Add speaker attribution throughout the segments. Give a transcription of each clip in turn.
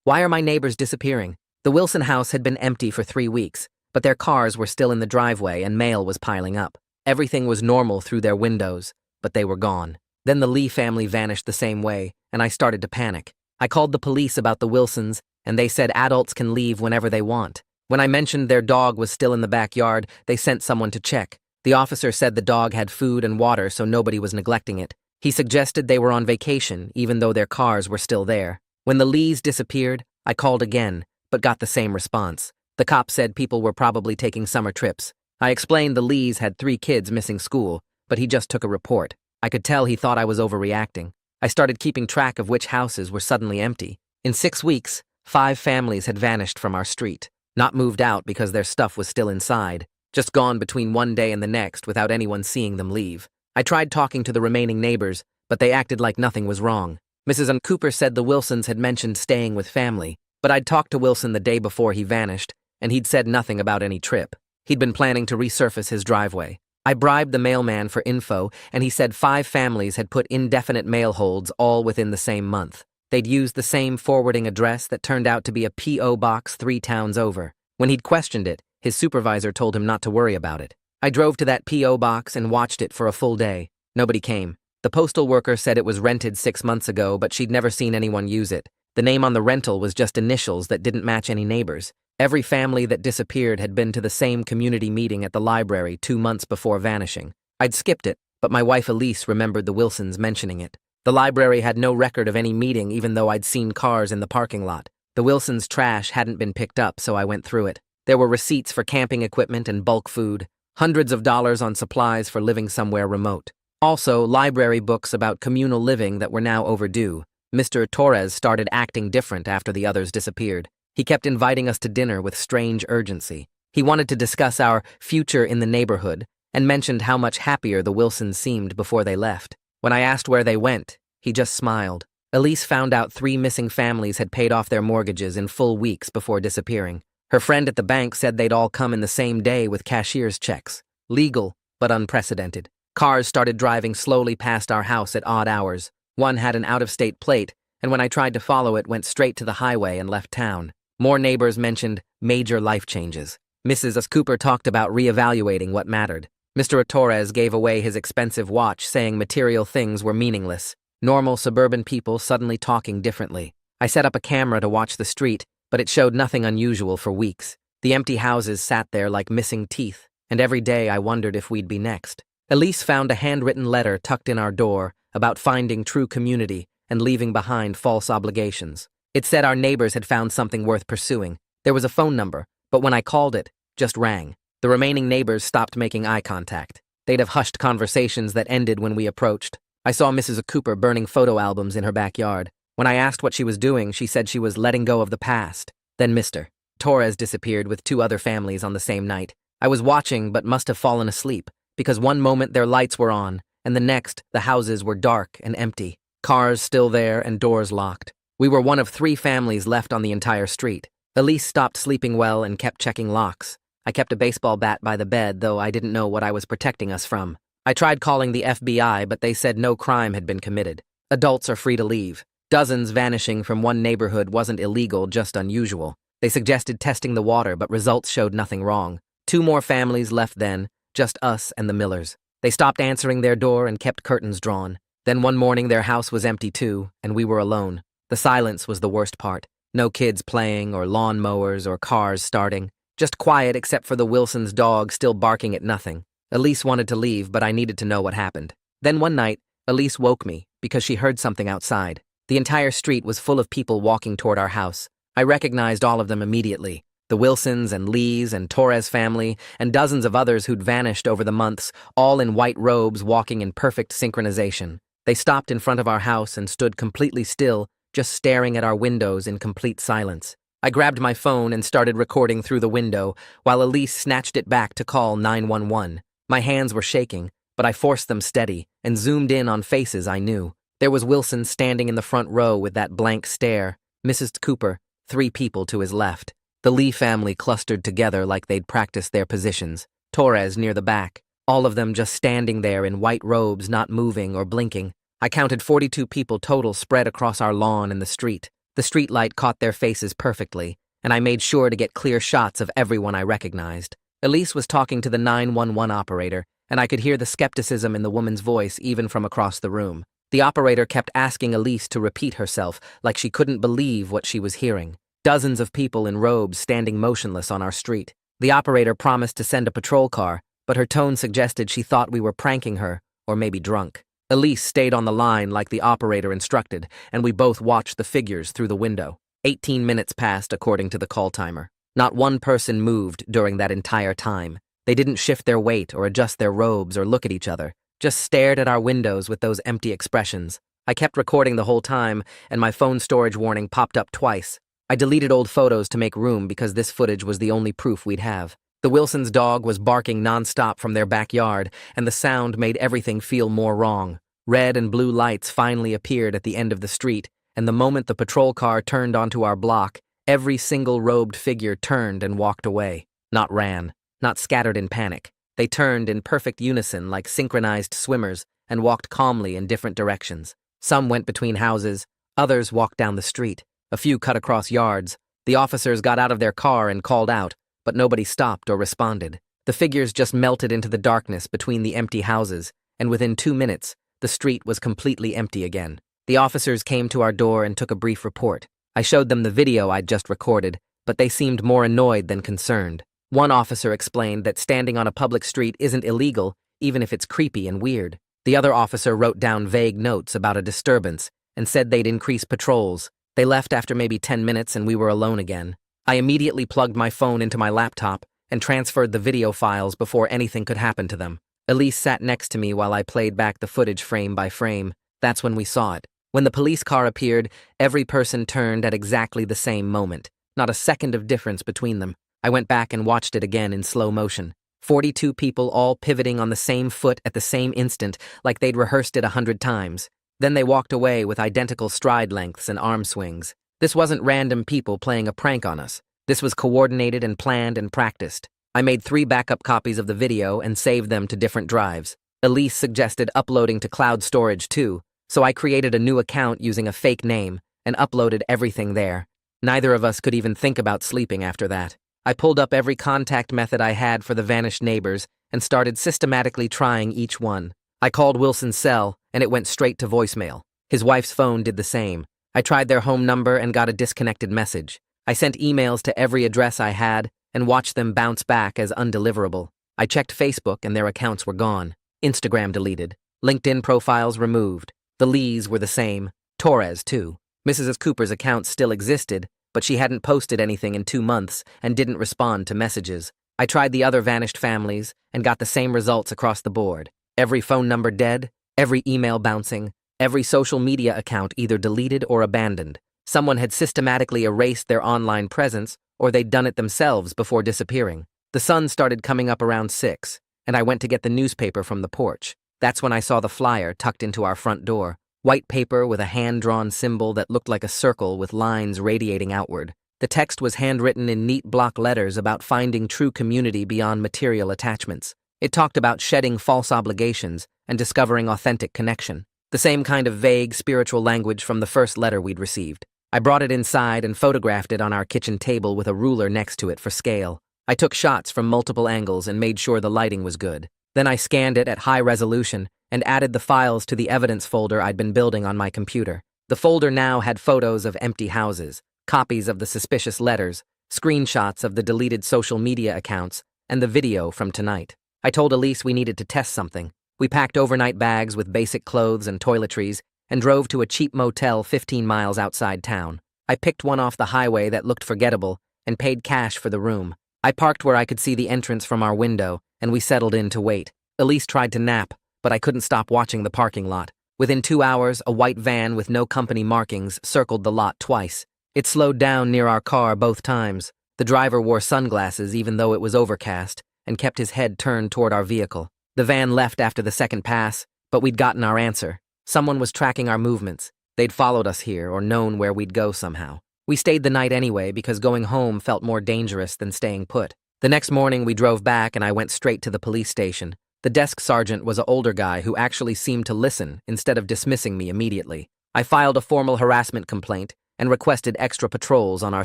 Speaker 1: Why are my neighbors disappearing? The Wilson house had been empty for 3 weeks, but their cars were still in the driveway and mail was piling up. Everything was normal through their windows, but they were gone. Then the Lee family vanished the same way, and I started to panic. I called the police about the Wilsons, and they said adults can leave whenever they want. When I mentioned their dog was still in the backyard, they sent someone to check. The officer said the dog had food and water, so nobody was neglecting it. He suggested they were on vacation, even though their cars were still there. When the Lees disappeared, I called again, but got the same response. The cop said people were probably taking summer trips. I explained the Lees had 3 kids missing school, but he just took a report. I could tell he thought I was overreacting. I started keeping track of which houses were suddenly empty. In 6 weeks, 5 families had vanished from our street. Not moved out because their stuff was still inside, just gone between one day and the next without anyone seeing them leave. I tried talking to the remaining neighbors, but they acted like nothing was wrong. Mrs. Cooper said the Wilsons had mentioned staying with family, but I'd talked to Wilson the day before he vanished, and he'd said nothing about any trip. He'd been planning to resurface his driveway. I bribed the mailman for info, and he said 5 families had put indefinite mail holds all within the same month. They'd used the same forwarding address that turned out to be a P.O. box 3 towns over. When he'd questioned it, his supervisor told him not to worry about it. I drove to that P.O. box and watched it for a full day. Nobody came. The postal worker said it was rented 6 months ago, but she'd never seen anyone use it. The name on the rental was just initials that didn't match any neighbors. Every family that disappeared had been to the same community meeting at the library 2 months before vanishing. I'd skipped it, but my wife Elise remembered the Wilsons mentioning it. The library had no record of any meeting even though I'd seen cars in the parking lot. The Wilsons' trash hadn't been picked up, so I went through it. There were receipts for camping equipment and bulk food, hundreds of dollars on supplies for living somewhere remote. Also, library books about communal living that were now overdue. Mr. Torres started acting different after the others disappeared. He kept inviting us to dinner with strange urgency. He wanted to discuss our future in the neighborhood and mentioned how much happier the Wilsons seemed before they left. When I asked where they went, he just smiled. Elise found out 3 missing families had paid off their mortgages in full weeks before disappearing. Her friend at the bank said they'd all come in the same day with cashier's checks. Legal, but unprecedented. Cars started driving slowly past our house at odd hours. One had an out-of-state plate, and when I tried to follow it, went straight to the highway and left town. More neighbors mentioned major life changes. Mrs. Cooper talked about reevaluating what mattered. Mr. Torres gave away his expensive watch, saying material things were meaningless. Normal suburban people suddenly talking differently. I set up a camera to watch the street, but it showed nothing unusual for weeks. The empty houses sat there like missing teeth, and every day I wondered if we'd be next. Elise found a handwritten letter tucked in our door about finding true community and leaving behind false obligations. It said our neighbors had found something worth pursuing. There was a phone number, but when I called it, just rang. The remaining neighbors stopped making eye contact. They'd have hushed conversations that ended when we approached. I saw Mrs. Cooper burning photo albums in her backyard. When I asked what she was doing, she said she was letting go of the past. Then Mr. Torres disappeared with 2 other families on the same night. I was watching but must have fallen asleep, because one moment their lights were on, and the next the houses were dark and empty. Cars still there and doors locked. We were one of 3 families left on the entire street. Elise stopped sleeping well and kept checking locks. I kept a baseball bat by the bed, though I didn't know what I was protecting us from. I tried calling the FBI, but they said no crime had been committed. Adults are free to leave. Dozens vanishing from one neighborhood wasn't illegal, just unusual. They suggested testing the water, but results showed nothing wrong. 2 more families left then, just us and the Millers. They stopped answering their door and kept curtains drawn. Then one morning their house was empty too, and we were alone. The silence was the worst part. No kids playing or lawn mowers or cars starting. Just quiet except for the Wilsons' dog still barking at nothing. Elise wanted to leave, but I needed to know what happened. Then one night, Elise woke me because she heard something outside. The entire street was full of people walking toward our house. I recognized all of them immediately. The Wilsons and Lees and Torres family and dozens of others who'd vanished over the months, all in white robes walking in perfect synchronization. They stopped in front of our house and stood completely still, just staring at our windows in complete silence. I grabbed my phone and started recording through the window, while Elise snatched it back to call 911. My hands were shaking, but I forced them steady and zoomed in on faces I knew. There was Wilson standing in the front row with that blank stare, Mrs. Cooper, 3 people to his left. The Lee family clustered together like they'd practiced their positions, Torres near the back, all of them just standing there in white robes, not moving or blinking. I counted 42 people total spread across our lawn and the street. The streetlight caught their faces perfectly, and I made sure to get clear shots of everyone I recognized. Elise was talking to the 911 operator, and I could hear the skepticism in the woman's voice even from across the room. The operator kept asking Elise to repeat herself, like she couldn't believe what she was hearing. Dozens of people in robes standing motionless on our street. The operator promised to send a patrol car, but her tone suggested she thought we were pranking her, or maybe drunk. Elise stayed on the line like the operator instructed, and we both watched the figures through the window. 18 minutes passed according to the call timer. Not one person moved during that entire time. They didn't shift their weight or adjust their robes or look at each other, just stared at our windows with those empty expressions. I kept recording the whole time, and my phone storage warning popped up twice. I deleted old photos to make room because this footage was the only proof we'd have. The Wilsons' dog was barking nonstop from their backyard, and the sound made everything feel more wrong. Red and blue lights finally appeared at the end of the street, and the moment the patrol car turned onto our block, every single robed figure turned and walked away. Not ran, not scattered in panic. They turned in perfect unison like synchronized swimmers and walked calmly in different directions. Some went between houses, others walked down the street. A few cut across yards. The officers got out of their car and called out, but nobody stopped or responded. The figures just melted into the darkness between the empty houses, and within 2 minutes, the street was completely empty again. The officers came to our door and took a brief report. I showed them the video I'd just recorded, but they seemed more annoyed than concerned. One officer explained that standing on a public street isn't illegal, even if it's creepy and weird. The other officer wrote down vague notes about a disturbance and said they'd increase patrols. They left after maybe 10 minutes and we were alone again. I immediately plugged my phone into my laptop and transferred the video files before anything could happen to them. Elise sat next to me while I played back the footage frame by frame. That's when we saw it. When the police car appeared, every person turned at exactly the same moment. Not a second of difference between them. I went back and watched it again in slow motion. 42 people all pivoting on the same foot at the same instant, like they'd rehearsed it 100 times. Then they walked away with identical stride lengths and arm swings. This wasn't random people playing a prank on us. This was coordinated and planned and practiced. I made 3 backup copies of the video and saved them to different drives. Elise suggested uploading to cloud storage too, so I created a new account using a fake name and uploaded everything there. Neither of us could even think about sleeping after that. I pulled up every contact method I had for the vanished neighbors and started systematically trying each one. I called Wilson's cell, and it went straight to voicemail. His wife's phone did the same. I tried their home number and got a disconnected message. I sent emails to every address I had and watched them bounce back as undeliverable. I checked Facebook and their accounts were gone. Instagram deleted. LinkedIn profiles removed. The Lees were the same. Torres, too. Mrs. Cooper's account still existed, but she hadn't posted anything in 2 months and didn't respond to messages. I tried the other vanished families and got the same results across the board. Every phone number dead, every email bouncing, every social media account either deleted or abandoned. Someone had systematically erased their online presence, or they'd done it themselves before disappearing. The sun started coming up around 6, and I went to get the newspaper from the porch. That's when I saw the flyer tucked into our front door. White paper with a hand-drawn symbol that looked like a circle with lines radiating outward. The text was handwritten in neat block letters about finding true community beyond material attachments. It talked about shedding false obligations and discovering authentic connection. The same kind of vague, spiritual language from the first letter we'd received. I brought it inside and photographed it on our kitchen table with a ruler next to it for scale. I took shots from multiple angles and made sure the lighting was good. Then I scanned it at high resolution and added the files to the evidence folder I'd been building on my computer. The folder now had photos of empty houses, copies of the suspicious letters, screenshots of the deleted social media accounts, and the video from tonight. I told Elise we needed to test something. We packed overnight bags with basic clothes and toiletries and drove to a cheap motel 15 miles outside town. I picked one off the highway that looked forgettable and paid cash for the room. I parked where I could see the entrance from our window, and we settled in to wait. Elise tried to nap, but I couldn't stop watching the parking lot. Within 2 hours, a white van with no company markings circled the lot twice. It slowed down near our car both times. The driver wore sunglasses even though it was overcast and kept his head turned toward our vehicle. The van left after the second pass, but we'd gotten our answer. Someone was tracking our movements. They'd followed us here or known where we'd go somehow. We stayed the night anyway because going home felt more dangerous than staying put. The next morning we drove back and I went straight to the police station. The desk sergeant was an older guy who actually seemed to listen instead of dismissing me immediately. I filed a formal harassment complaint and requested extra patrols on our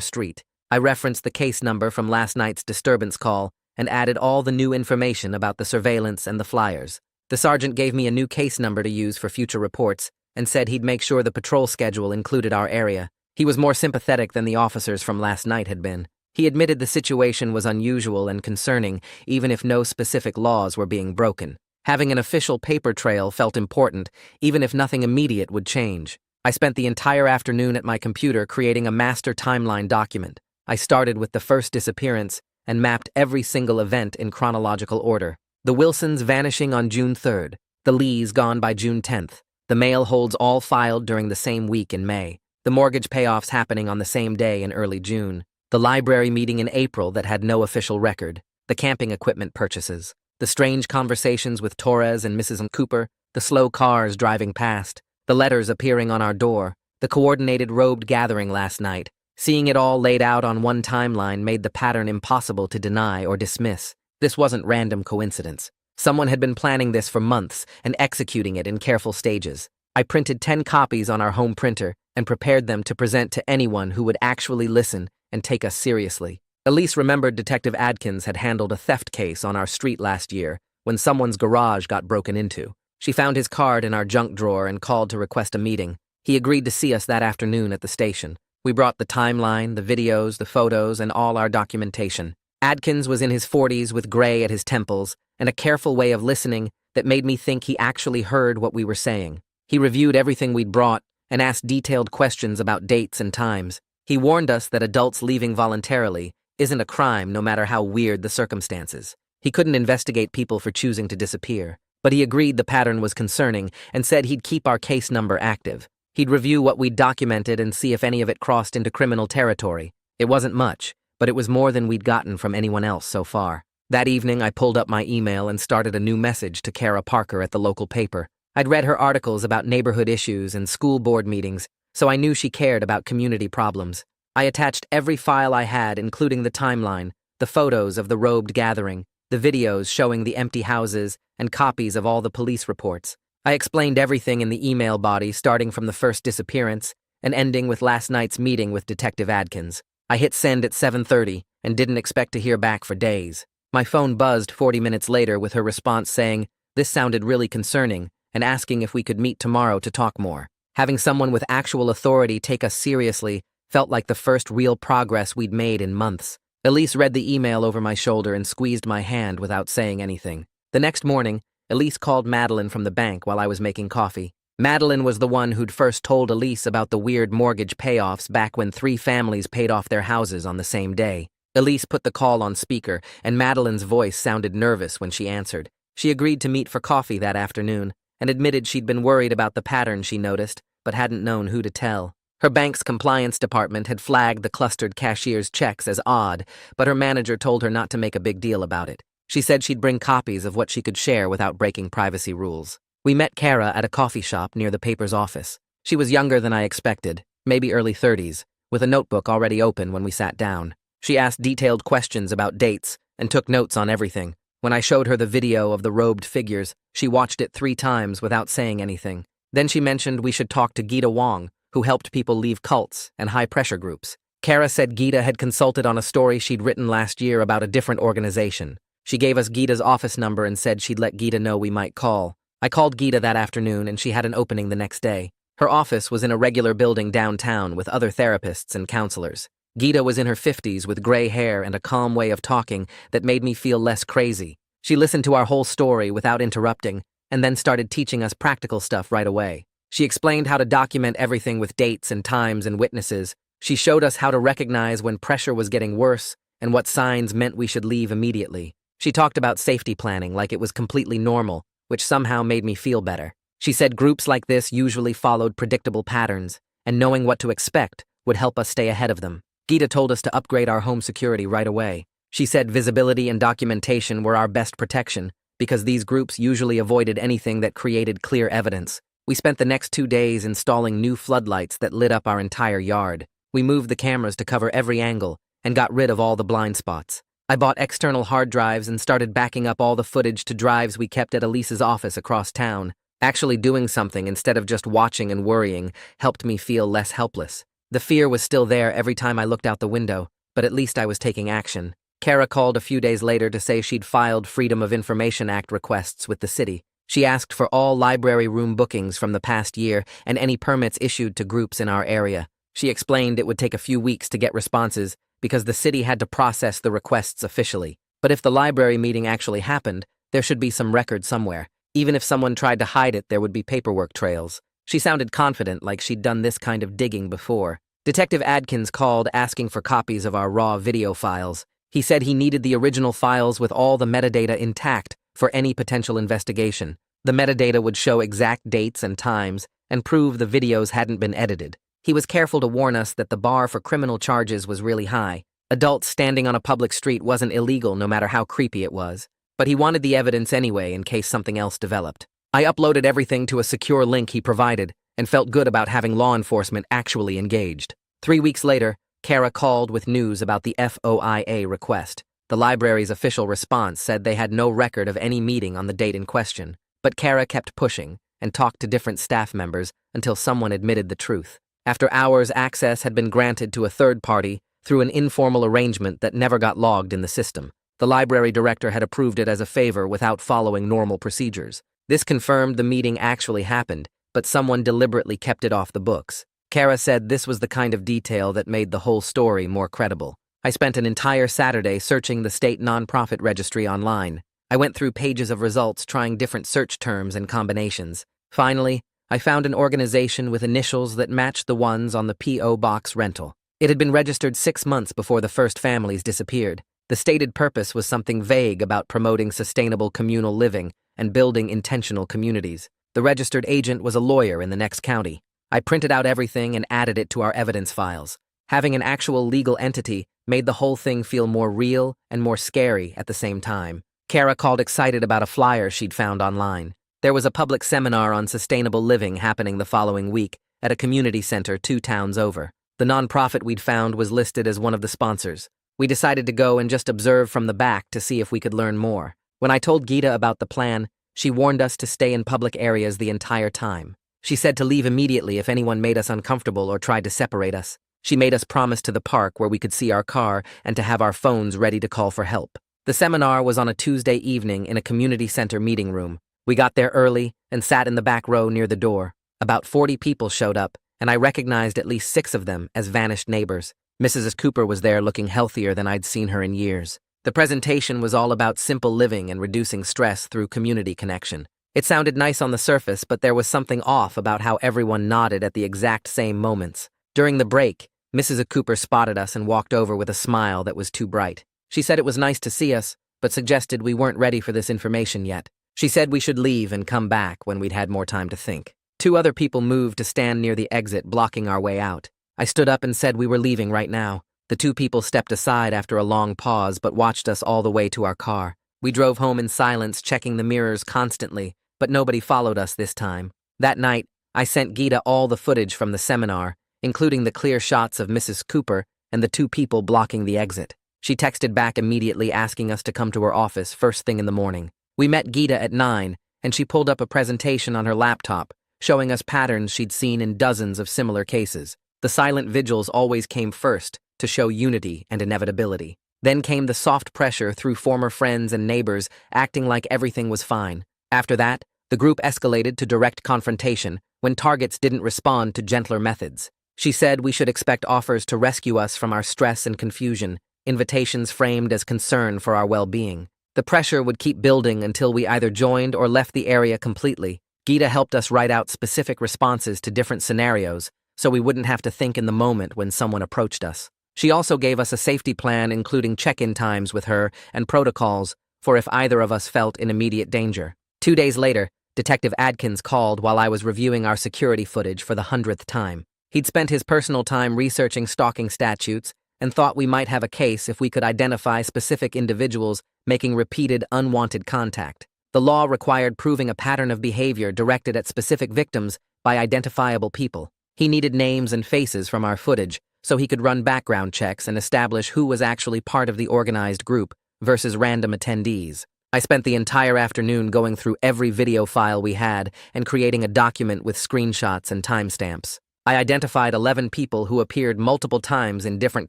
Speaker 1: street. I referenced the case number from last night's disturbance call and added all the new information about the surveillance and the flyers. The sergeant gave me a new case number to use for future reports and said he'd make sure the patrol schedule included our area. He was more sympathetic than the officers from last night had been. He admitted the situation was unusual and concerning, even if no specific laws were being broken. Having an official paper trail felt important, even if nothing immediate would change. I spent the entire afternoon at my computer creating a master timeline document. I started with the first disappearance and mapped every single event in chronological order. The Wilsons vanishing on June 3rd, the Lees gone by June 10th, the mail holds all filed during the same week in May, the mortgage payoffs happening on the same day in early June, the library meeting in April that had no official record, the camping equipment purchases, the strange conversations with Torres and Mrs. Cooper, the slow cars driving past, the letters appearing on our door, the coordinated robed gathering last night. Seeing it all laid out on one timeline made the pattern impossible to deny or dismiss. This wasn't random coincidence. Someone had been planning this for months and executing it in careful stages. I printed 10 copies on our home printer and prepared them to present to anyone who would actually listen and take us seriously. Elise remembered Detective Adkins had handled a theft case on our street last year when someone's garage got broken into. She found his card in our junk drawer and called to request a meeting. He agreed to see us that afternoon at the station. We brought the timeline, the videos, the photos, and all our documentation. Adkins was in his 40s with gray at his temples and a careful way of listening that made me think he actually heard what we were saying. He reviewed everything we'd brought and asked detailed questions about dates and times. He warned us that adults leaving voluntarily isn't a crime no matter how weird the circumstances. He couldn't investigate people for choosing to disappear, but he agreed the pattern was concerning and said he'd keep our case number active. He'd review what we'd documented and see if any of it crossed into criminal territory. It wasn't much, but it was more than we'd gotten from anyone else so far. That evening, I pulled up my email and started a new message to Kara Parker at the local paper. I'd read her articles about neighborhood issues and school board meetings, so I knew she cared about community problems. I attached every file I had, including the timeline, the photos of the robed gathering, the videos showing the empty houses, and copies of all the police reports. I explained everything in the email body, starting from the first disappearance and ending with last night's meeting with Detective Adkins. I hit send at 7:30 and didn't expect to hear back for days. My phone buzzed 40 minutes later with her response saying, "This sounded really concerning," and asking if we could meet tomorrow to talk more. Having someone with actual authority take us seriously felt like the first real progress we'd made in months. Elise read the email over my shoulder and squeezed my hand without saying anything. The next morning, Elise called Madeline from the bank while I was making coffee. Madeline was the one who'd first told Elise about the weird mortgage payoffs back when 3 families paid off their houses on the same day. Elise put the call on speaker, and Madeline's voice sounded nervous when she answered. She agreed to meet for coffee that afternoon and admitted she'd been worried about the pattern she noticed, but hadn't known who to tell. Her bank's compliance department had flagged the clustered cashier's checks as odd, but her manager told her not to make a big deal about it. She said she'd bring copies of what she could share without breaking privacy rules. We met Kara at a coffee shop near the paper's office. She was younger than I expected, maybe early 30s, with a notebook already open when we sat down. She asked detailed questions about dates and took notes on everything. When I showed her the video of the robed figures, she watched it 3 times without saying anything. Then she mentioned we should talk to Gita Wong, who helped people leave cults and high-pressure groups. Kara said Gita had consulted on a story she'd written last year about a different organization. She gave us Gita's office number and said she'd let Gita know we might call. I called Gita that afternoon and she had an opening the next day. Her office was in a regular building downtown with other therapists and counselors. Gita was in her 50s with gray hair and a calm way of talking that made me feel less crazy. She listened to our whole story without interrupting and then started teaching us practical stuff right away. She explained how to document everything with dates and times and witnesses. She showed us how to recognize when pressure was getting worse and what signs meant we should leave immediately. She talked about safety planning like it was completely normal, which somehow made me feel better. She said groups like this usually followed predictable patterns, and knowing what to expect would help us stay ahead of them. Gita told us to upgrade our home security right away. She said visibility and documentation were our best protection because these groups usually avoided anything that created clear evidence. We spent the next 2 days installing new floodlights that lit up our entire yard. We moved the cameras to cover every angle and got rid of all the blind spots. I bought external hard drives and started backing up all the footage to drives we kept at Elise's office across town. Actually doing something instead of just watching and worrying helped me feel less helpless. The fear was still there every time I looked out the window, but at least I was taking action. Kara called a few days later to say she'd filed Freedom of Information Act requests with the city. She asked for all library room bookings from the past year and any permits issued to groups in our area. She explained it would take a few weeks to get responses because the city had to process the requests officially. But if the library meeting actually happened, there should be some record somewhere. Even if someone tried to hide it, there would be paperwork trails. She sounded confident, like she'd done this kind of digging before. Detective Adkins called asking for copies of our raw video files. He said he needed the original files with all the metadata intact for any potential investigation. The metadata would show exact dates and times and prove the videos hadn't been edited. He was careful to warn us that the bar for criminal charges was really high. Adults standing on a public street wasn't illegal no matter how creepy it was. But he wanted the evidence anyway in case something else developed. I uploaded everything to a secure link he provided and felt good about having law enforcement actually engaged. 3 weeks later, Kara called with news about the FOIA request. The library's official response said they had no record of any meeting on the date in question. But Kara kept pushing and talked to different staff members until someone admitted the truth. After hours, access had been granted to a third party through an informal arrangement that never got logged in the system. The library director had approved it as a favor without following normal procedures. This confirmed the meeting actually happened, but someone deliberately kept it off the books. Kara said this was the kind of detail that made the whole story more credible. I spent an entire Saturday searching the state nonprofit registry online. I went through pages of results trying different search terms and combinations. Finally, I found an organization with initials that matched the ones on the P.O. box rental. It had been registered 6 months before the first families disappeared. The stated purpose was something vague about promoting sustainable communal living and building intentional communities. The registered agent was a lawyer in the next county. I printed out everything and added it to our evidence files. Having an actual legal entity made the whole thing feel more real and more scary at the same time. Kara called excited about a flyer she'd found online. There was a public seminar on sustainable living happening the following week at a community center 2 towns over. The nonprofit we'd found was listed as one of the sponsors. We decided to go and just observe from the back to see if we could learn more. When I told Gita about the plan, she warned us to stay in public areas the entire time. She said to leave immediately if anyone made us uncomfortable or tried to separate us. She made us promise to the park where we could see our car and to have our phones ready to call for help. The seminar was on a Tuesday evening in a community center meeting room. We got there early and sat in the back row near the door. About 40 people showed up, and I recognized at least 6 of them as vanished neighbors. Mrs. Cooper was there looking healthier than I'd seen her in years. The presentation was all about simple living and reducing stress through community connection. It sounded nice on the surface, but there was something off about how everyone nodded at the exact same moments. During the break, Mrs. Cooper spotted us and walked over with a smile that was too bright. She said it was nice to see us, but suggested we weren't ready for this information yet. She said we should leave and come back when we'd had more time to think. 2 other people moved to stand near the exit, blocking our way out. I stood up and said we were leaving right now. The 2 people stepped aside after a long pause but watched us all the way to our car. We drove home in silence, checking the mirrors constantly, but nobody followed us this time. That night, I sent Gita all the footage from the seminar, including the clear shots of Mrs. Cooper and the 2 people blocking the exit. She texted back immediately asking us to come to her office first thing in the morning. We met Gita at 9, and she pulled up a presentation on her laptop, showing us patterns she'd seen in dozens of similar cases. The silent vigils always came first, to show unity and inevitability. Then came the soft pressure through former friends and neighbors, acting like everything was fine. After that, the group escalated to direct confrontation when targets didn't respond to gentler methods. She said we should expect offers to rescue us from our stress and confusion, invitations framed as concern for our well-being. The pressure would keep building until we either joined or left the area completely. Gita helped us write out specific responses to different scenarios, so we wouldn't have to think in the moment when someone approached us. She also gave us a safety plan including check-in times with her and protocols for if either of us felt in immediate danger. 2 days later, Detective Adkins called while I was reviewing our security footage for the 100th time. He'd spent his personal time researching stalking statutes and thought we might have a case if we could identify specific individuals making repeated unwanted contact. The law required proving a pattern of behavior directed at specific victims by identifiable people. He needed names and faces from our footage so he could run background checks and establish who was actually part of the organized group versus random attendees. I spent the entire afternoon going through every video file we had and creating a document with screenshots and timestamps. I identified 11 people who appeared multiple times in different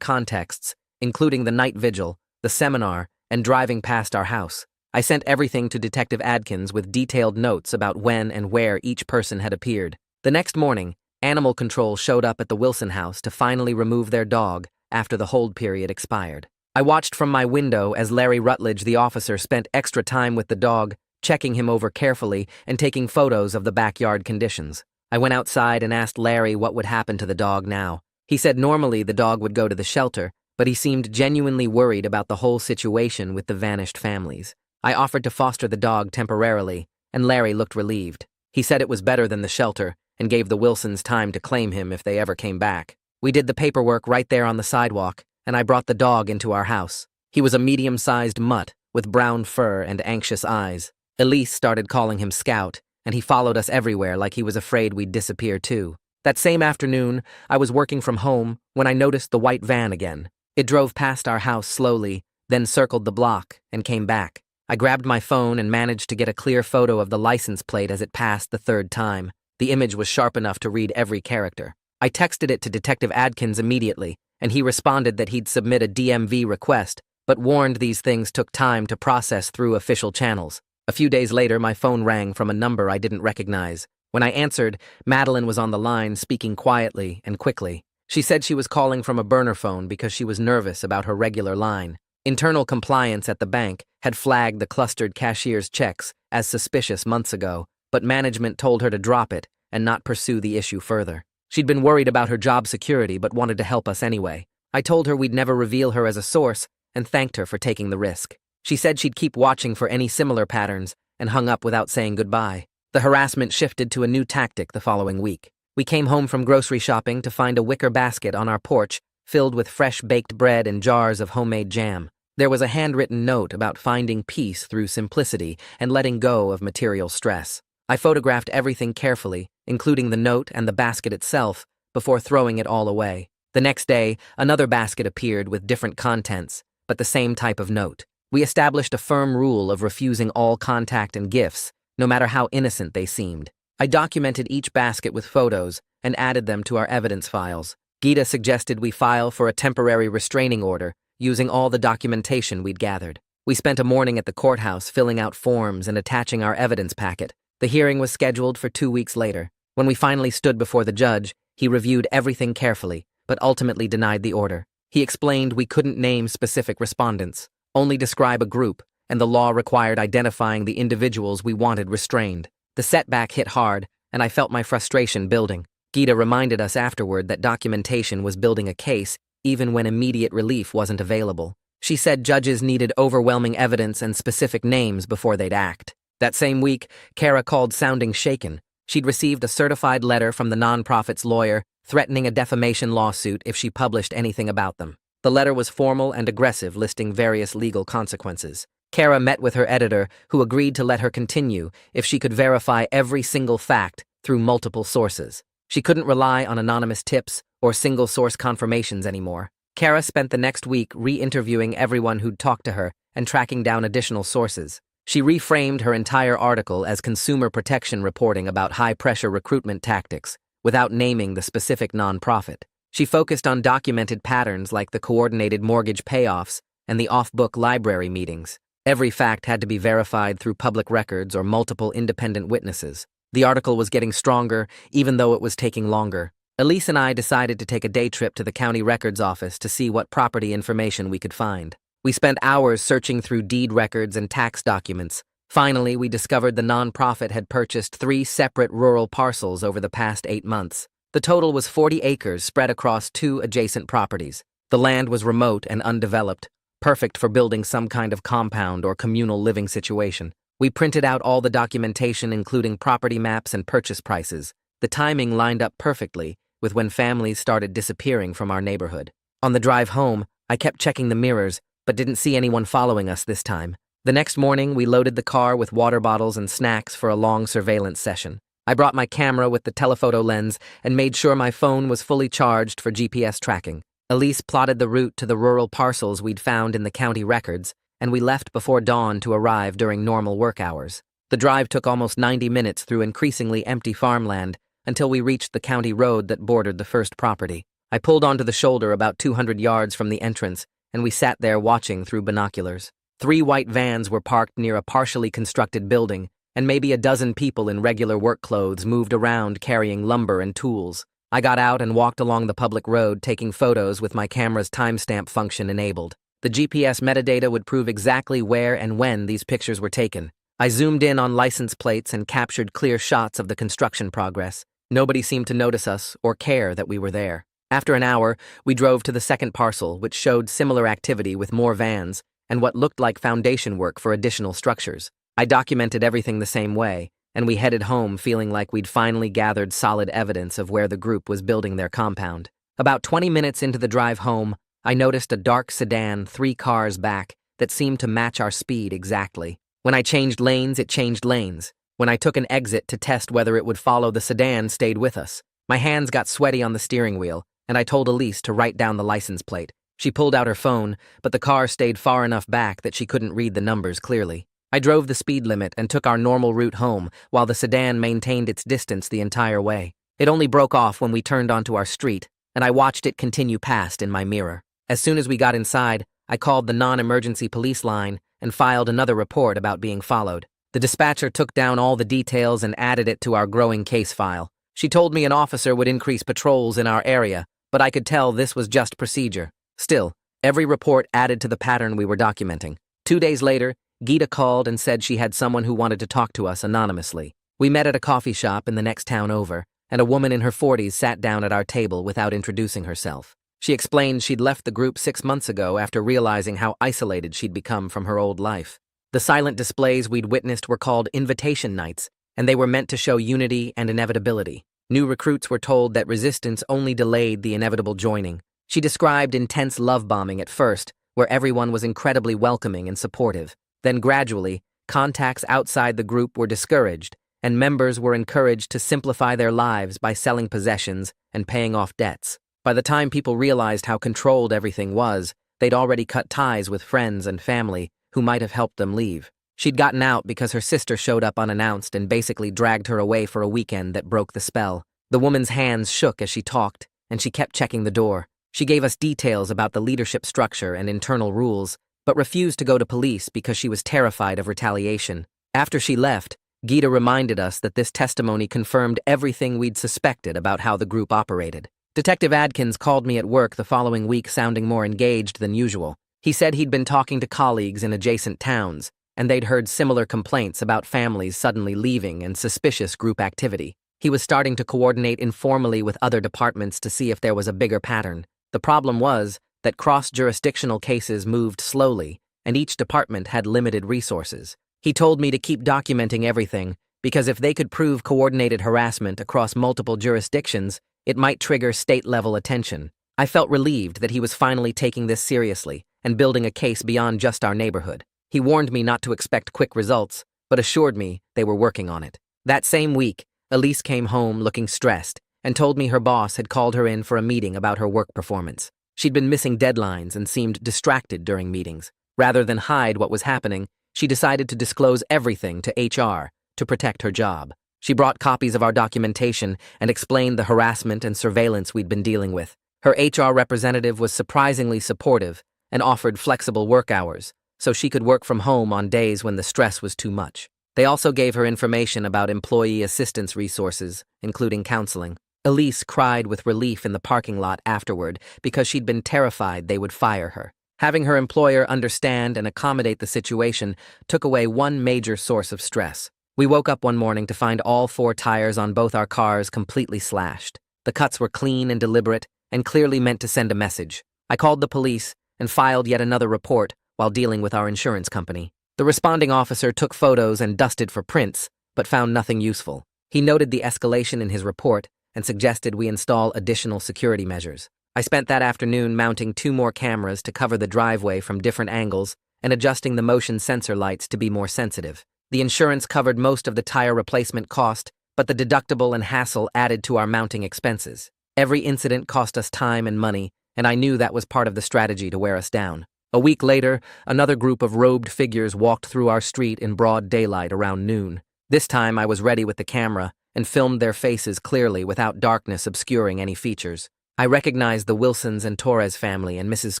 Speaker 1: contexts, including the night vigil, the seminar, and driving past our house. I sent everything to Detective Adkins with detailed notes about when and where each person had appeared. The next morning, Animal Control showed up at the Wilson house to finally remove their dog after the hold period expired. I watched from my window as Larry Rutledge, the officer, spent extra time with the dog, checking him over carefully and taking photos of the backyard conditions. I went outside and asked Larry what would happen to the dog now. He said normally the dog would go to the shelter, but he seemed genuinely worried about the whole situation with the vanished families. I offered to foster the dog temporarily, and Larry looked relieved. He said it was better than the shelter and gave the Wilsons time to claim him if they ever came back. We did the paperwork right there on the sidewalk, and I brought the dog into our house. He was a medium-sized mutt with brown fur and anxious eyes. Elise started calling him Scout, and he followed us everywhere like he was afraid we'd disappear too. That same afternoon, I was working from home when I noticed the white van again. It drove past our house slowly, then circled the block and came back. I grabbed my phone and managed to get a clear photo of the license plate as it passed the third time. The image was sharp enough to read every character. I texted it to Detective Adkins immediately, and he responded that he'd submit a DMV request, but warned these things took time to process through official channels. A few days later, my phone rang from a number I didn't recognize. When I answered, Madeline was on the line, speaking quietly and quickly. She said she was calling from a burner phone because she was nervous about her regular line. Internal compliance at the bank had flagged the clustered cashier's checks as suspicious months ago, but management told her to drop it and not pursue the issue further. She'd been worried about her job security but wanted to help us anyway. I told her we'd never reveal her as a source and thanked her for taking the risk. She said she'd keep watching for any similar patterns and hung up without saying goodbye. The harassment shifted to a new tactic the following week. We came home from grocery shopping to find a wicker basket on our porch filled with fresh baked bread and jars of homemade jam. There was a handwritten note about finding peace through simplicity and letting go of material stress. I photographed everything carefully, including the note and the basket itself, before throwing it all away. The next day, another basket appeared with different contents, but the same type of note. We established a firm rule of refusing all contact and gifts, no matter how innocent they seemed. I documented each basket with photos and added them to our evidence files. Gita suggested we file for a temporary restraining order, using all the documentation we'd gathered. We spent a morning at the courthouse filling out forms and attaching our evidence packet. The hearing was scheduled for 2 weeks later. When we finally stood before the judge, he reviewed everything carefully, but ultimately denied the order. He explained we couldn't name specific respondents, only describe a group, and the law required identifying the individuals we wanted restrained. The setback hit hard, and I felt my frustration building. Gita reminded us afterward that documentation was building a case even when immediate relief wasn't available. She said judges needed overwhelming evidence and specific names before they'd act. That same week, Kara called sounding shaken. She'd received a certified letter from the nonprofit's lawyer threatening a defamation lawsuit if she published anything about them. The letter was formal and aggressive, listing various legal consequences. Kara met with her editor, who agreed to let her continue if she could verify every single fact through multiple sources. She couldn't rely on anonymous tips or single-source confirmations anymore. Kara spent the next week re-interviewing everyone who'd talked to her and tracking down additional sources. She reframed her entire article as consumer protection reporting about high-pressure recruitment tactics, without naming the specific nonprofit. She focused on documented patterns like the coordinated mortgage payoffs and the off-book library meetings. Every fact had to be verified through public records or multiple independent witnesses. The article was getting stronger, even though it was taking longer. Elise and I decided to take a day trip to the county records office to see what property information we could find. We spent hours searching through deed records and tax documents. Finally, we discovered the nonprofit had purchased 3 separate rural parcels over the past 8 months. The total was 40 acres spread across 2 adjacent properties. The land was remote and undeveloped, perfect for building some kind of compound or communal living situation. We printed out all the documentation, including property maps and purchase prices. The timing lined up perfectly with when families started disappearing from our neighborhood. On the drive home, I kept checking the mirrors, but didn't see anyone following us this time. The next morning, we loaded the car with water bottles and snacks for a long surveillance session. I brought my camera with the telephoto lens and made sure my phone was fully charged for GPS tracking. Elise plotted the route to the rural parcels we'd found in the county records, and we left before dawn to arrive during normal work hours. The drive took almost 90 minutes through increasingly empty farmland, until we reached the county road that bordered the first property. I pulled onto the shoulder about 200 yards from the entrance, and we sat there watching through binoculars. 3 white vans were parked near a partially constructed building, and maybe a dozen people in regular work clothes moved around carrying lumber and tools. I got out and walked along the public road, taking photos with my camera's timestamp function enabled. The GPS metadata would prove exactly where and when these pictures were taken. I zoomed in on license plates and captured clear shots of the construction progress. Nobody seemed to notice us or care that we were there. After an hour, we drove to the second parcel, which showed similar activity with more vans and what looked like foundation work for additional structures. I documented everything the same way, and we headed home feeling like we'd finally gathered solid evidence of where the group was building their compound. About 20 minutes into the drive home, I noticed a dark sedan 3 cars back that seemed to match our speed exactly. When I changed lanes, it changed lanes. When I took an exit to test whether it would follow, the sedan stayed with us. My hands got sweaty on the steering wheel, and I told Elise to write down the license plate. She pulled out her phone, but the car stayed far enough back that she couldn't read the numbers clearly. I drove the speed limit and took our normal route home, while the sedan maintained its distance the entire way. It only broke off when we turned onto our street, and I watched it continue past in my mirror. As soon as we got inside, I called the non-emergency police line and filed another report about being followed. The dispatcher took down all the details and added it to our growing case file. She told me an officer would increase patrols in our area, but I could tell this was just procedure. Still, every report added to the pattern we were documenting. 2 days later, Gita called and said she had someone who wanted to talk to us anonymously. We met at a coffee shop in the next town over, and a woman in her 40s sat down at our table without introducing herself. She explained she'd left the group 6 months ago after realizing how isolated she'd become from her old life. The silent displays we'd witnessed were called invitation nights, and they were meant to show unity and inevitability. New recruits were told that resistance only delayed the inevitable joining. She described intense love bombing at first, where everyone was incredibly welcoming and supportive. Then gradually, contacts outside the group were discouraged, and members were encouraged to simplify their lives by selling possessions and paying off debts. By the time people realized how controlled everything was, they'd already cut ties with friends and family who might have helped them leave. She'd gotten out because her sister showed up unannounced and basically dragged her away for a weekend that broke the spell. The woman's hands shook as she talked, and she kept checking the door. She gave us details about the leadership structure and internal rules, but refused to go to police because she was terrified of retaliation. After she left, Gita reminded us that this testimony confirmed everything we'd suspected about how the group operated. Detective Adkins called me at work the following week sounding more engaged than usual. He said he'd been talking to colleagues in adjacent towns, and they'd heard similar complaints about families suddenly leaving and suspicious group activity. He was starting to coordinate informally with other departments to see if there was a bigger pattern. The problem was that cross-jurisdictional cases moved slowly, and each department had limited resources. He told me to keep documenting everything, because if they could prove coordinated harassment across multiple jurisdictions, it might trigger state-level attention. I felt relieved that he was finally taking this seriously and building a case beyond just our neighborhood. He warned me not to expect quick results, but assured me they were working on it. That same week, Elise came home looking stressed and told me her boss had called her in for a meeting about her work performance. She'd been missing deadlines and seemed distracted during meetings. Rather than hide what was happening, she decided to disclose everything to HR to protect her job. She brought copies of our documentation and explained the harassment and surveillance we'd been dealing with. Her HR representative was surprisingly supportive and offered flexible work hours, so she could work from home on days when the stress was too much. They also gave her information about employee assistance resources, including counseling. Elise cried with relief in the parking lot afterward because she'd been terrified they would fire her. Having her employer understand and accommodate the situation took away one major source of stress. We woke up one morning to find all 4 tires on both our cars completely slashed. The cuts were clean and deliberate and clearly meant to send a message. I called the police and filed yet another report while dealing with our insurance company. The responding officer took photos and dusted for prints, but found nothing useful. He noted the escalation in his report and suggested we install additional security measures. I spent that afternoon mounting 2 more cameras to cover the driveway from different angles and adjusting the motion sensor lights to be more sensitive. The insurance covered most of the tire replacement cost, but the deductible and hassle added to our mounting expenses. Every incident cost us time and money, and I knew that was part of the strategy to wear us down. A week later, another group of robed figures walked through our street in broad daylight around noon. This time I was ready with the camera and filmed their faces clearly without darkness obscuring any features. I recognized the Wilsons and Torres family and Mrs.